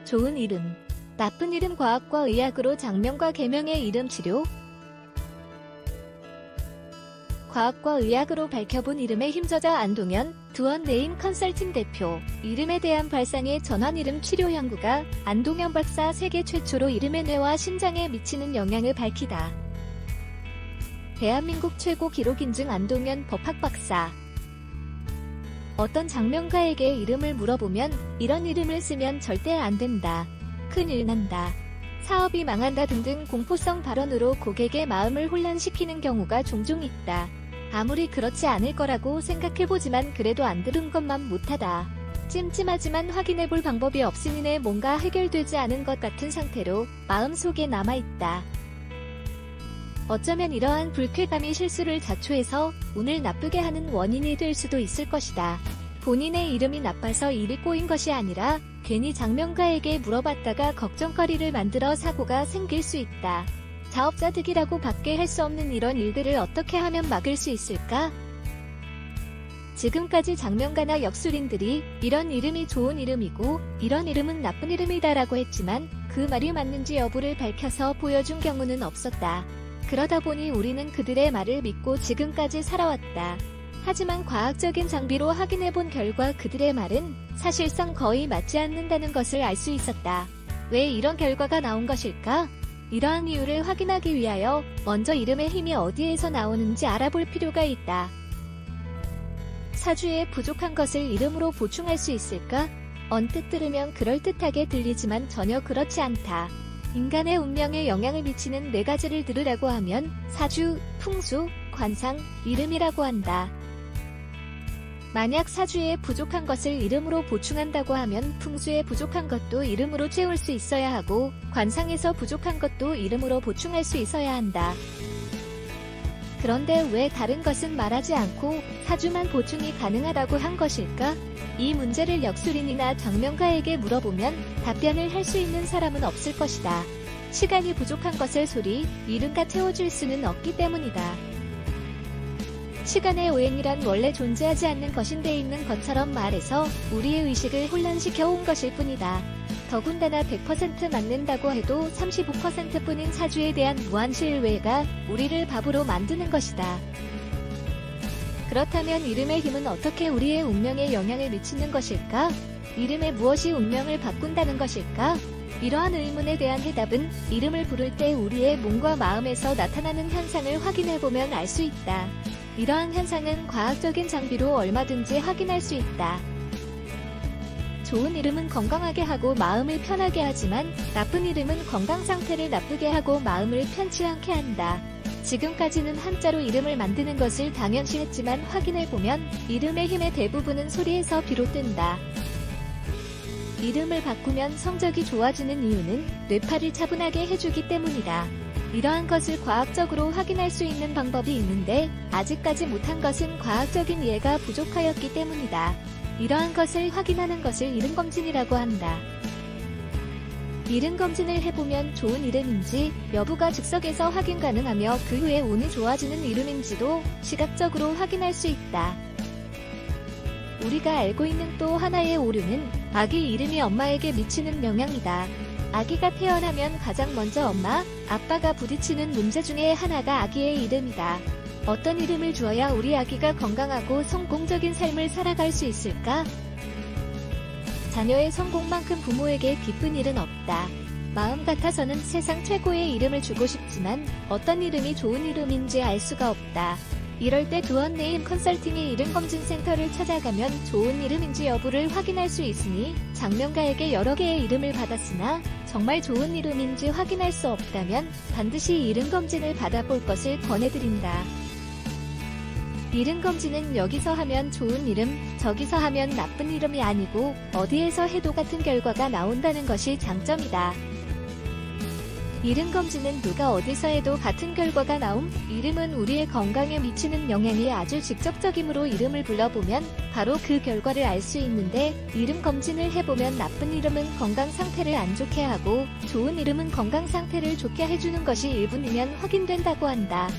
좋은 이름, 나쁜 이름 과학과 의학으로 장명과 계명의 이름 치료. 과학과 의학으로 밝혀본 이름에 힘써자 안동현 두원네임 컨설팅 대표. 이름에 대한 발상의 전환 이름 치료 연구가 안동현 박사 세계 최초로 이름의 뇌와 심장에 미치는 영향을 밝히다. 대한민국 최고 기록 인증 안동현 법학 박사. 어떤 장명가에게 이름을 물어보면 이런 이름을 쓰면 절대 안 된다. 큰일 난다. 사업이 망한다 등등 공포성 발언으로 고객의 마음을 혼란시키는 경우가 종종 있다. 아무리 그렇지 않을 거라고 생각해보지만 그래도 안 들은 것만 못하다. 찜찜하지만 확인해볼 방법이 없으니 뭔가 해결되지 않은 것 같은 상태로 마음속에 남아있다. 어쩌면 이러한 불쾌감이 실수를 자초해서 운을 나쁘게 하는 원인이 될 수도 있을 것이다. 본인의 이름이 나빠서 일이 꼬인 것이 아니라 괜히 장명가에게 물어봤다가 걱정거리를 만들어 사고가 생길 수 있다. 자업자득이라고 밖에 할 수 없는 이런 일들을 어떻게 하면 막을 수 있을까? 지금까지 장명가나 역술인들이 이런 이름이 좋은 이름이고 이런 이름은 나쁜 이름이다라고 했지만 그 말이 맞는지 여부를 밝혀서 보여준 경우는 없었다. 그러다 보니 우리는 그들의 말을 믿고 지금까지 살아왔다. 하지만 과학적인 장비로 확인해본 결과 그들의 말은 사실상 거의 맞지 않는다는 것을 알 수 있었다. 왜 이런 결과가 나온 것일까? 이러한 이유를 확인하기 위하여 먼저 이름의 힘이 어디에서 나오는지 알아볼 필요가 있다. 사주에 부족한 것을 이름으로 보충할 수 있을까? 언뜻 들으면 그럴듯하게 들리지만 전혀 그렇지 않다. 인간의 운명에 영향을 미치는 4가지를 들으라고 하면 사주, 풍수, 관상, 이름이라고 한다. 만약 사주에 부족한 것을 이름으로 보충한다고 하면 풍수에 부족한 것도 이름으로 채울 수 있어야 하고 관상에서 부족한 것도 이름으로 보충할 수 있어야 한다. 그런데 왜 다른 것은 말하지 않고 사주만 보충이 가능하다고 한 것일까? 이 문제를 역술인이나 장명가에게 물어보면 답변을 할 수 있는 사람은 없을 것이다. 시간이 부족한 것을 소리, 이름과 채워줄 수는 없기 때문이다. 시간의 오행이란 원래 존재하지 않는 것인데 있는 것처럼 말해서 우리의 의식을 혼란시켜 온 것일 뿐이다. 더군다나 100% 맞는다고 해도 35%뿐인 사주에 대한 무한실외가 우리를 바보로 만드는 것이다. 그렇다면 이름의 힘은 어떻게 우리의 운명에 영향을 미치는 것일까? 이름의 무엇이 운명을 바꾼다는 것일까? 이러한 의문에 대한 해답은 이름을 부를 때 우리의 몸과 마음에서 나타나는 현상을 확인해보면 알 수 있다. 이러한 현상은 과학적인 장비로 얼마든지 확인할 수 있다. 좋은 이름은 건강하게 하고 마음을 편하게 하지만 나쁜 이름은 건강 상태를 나쁘게 하고 마음을 편치 않게 한다. 지금까지는 한자로 이름을 만드는 것을 당연시했지만 확인해보면 이름의 힘의 대부분은 소리에서 비롯된다. 이름을 바꾸면 성적이 좋아지는 이유는 뇌파를 차분하게 해주기 때문이다. 이러한 것을 과학적으로 확인할 수 있는 방법이 있는데 아직까지 못한 것은 과학적인 이해가 부족하였기 때문이다. 이러한 것을 확인하는 것을 이름검진이라고 한다. 이름검진을 해보면 좋은 이름인지 여부가 즉석에서 확인 가능하며 그 후에 운이 좋아지는 이름인지도 시각적으로 확인할 수 있다. 우리가 알고 있는 또 하나의 오류는 아기 이름이 엄마에게 미치는 영향이다. 아기가 태어나면 가장 먼저 엄마, 아빠가 부딪히는 문제 중에 하나가 아기의 이름이다. 어떤 이름을 주어야 우리 아기가 건강하고 성공적인 삶을 살아갈 수 있을까? 자녀의 성공만큼 부모에게 기쁜 일은 없다. 마음 같아서는 세상 최고의 이름을 주고 싶지만 어떤 이름이 좋은 이름인지 알 수가 없다. 이럴 때 두원네임 컨설팅의 이름검진센터를 찾아가면 좋은 이름인지 여부를 확인할 수 있으니 장명가에게 여러 개의 이름을 받았으나 정말 좋은 이름인지 확인할 수 없다면 반드시 이름검진을 받아볼 것을 권해드린다. 이름검진은 여기서 하면 좋은 이름, 저기서 하면 나쁜 이름이 아니고 어디에서 해도 같은 결과가 나온다는 것이 장점이다. 이름검진은 누가 어디서 해도 같은 결과가 나옴? 이름은 우리의 건강에 미치는 영향이 아주 직접적이므로 이름을 불러보면 바로 그 결과를 알 수 있는데 이름검진을 해보면 나쁜 이름은 건강 상태를 안 좋게 하고 좋은 이름은 건강 상태를 좋게 해주는 것이 일부이면 확인된다고 한다.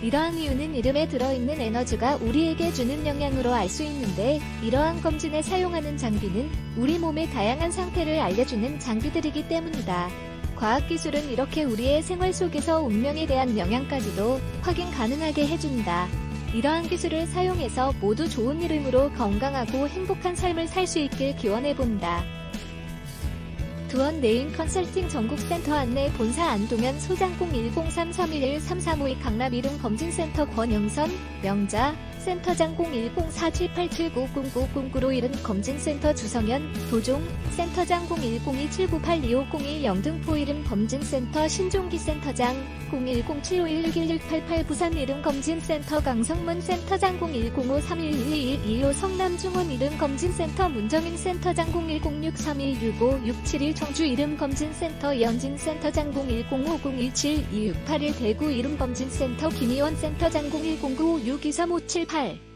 이러한 이유는 이름에 들어있는 에너지가 우리에게 주는 영향으로 알 수 있는데, 이러한 검진에 사용하는 장비는 우리 몸의 다양한 상태를 알려주는 장비들이기 때문이다. 과학기술은 이렇게 우리의 생활 속에서 운명에 대한 영향까지도 확인 가능하게 해준다. 이러한 기술을 사용해서 모두 좋은 이름으로 건강하고 행복한 삶을 살 수 있길 기원해본다. 두원 네임 컨설팅 전국센터 안내 본사 안동현 소장 0103311332 강남 이름검진센터 권영선 명자 센터장 010478790909로 이름검진센터 주성현 도종 센터장 010279825010 영등포 이름검진센터 신종기 센터장 0107511688 부산 이름검진센터 강성문 센터장 010531121225 성남중원 이름검진센터 문정인 센터장 0106316567 청주 이름검진센터 연진센터장 0105017268 대구 이름검진센터 김희원 센터장 0109562357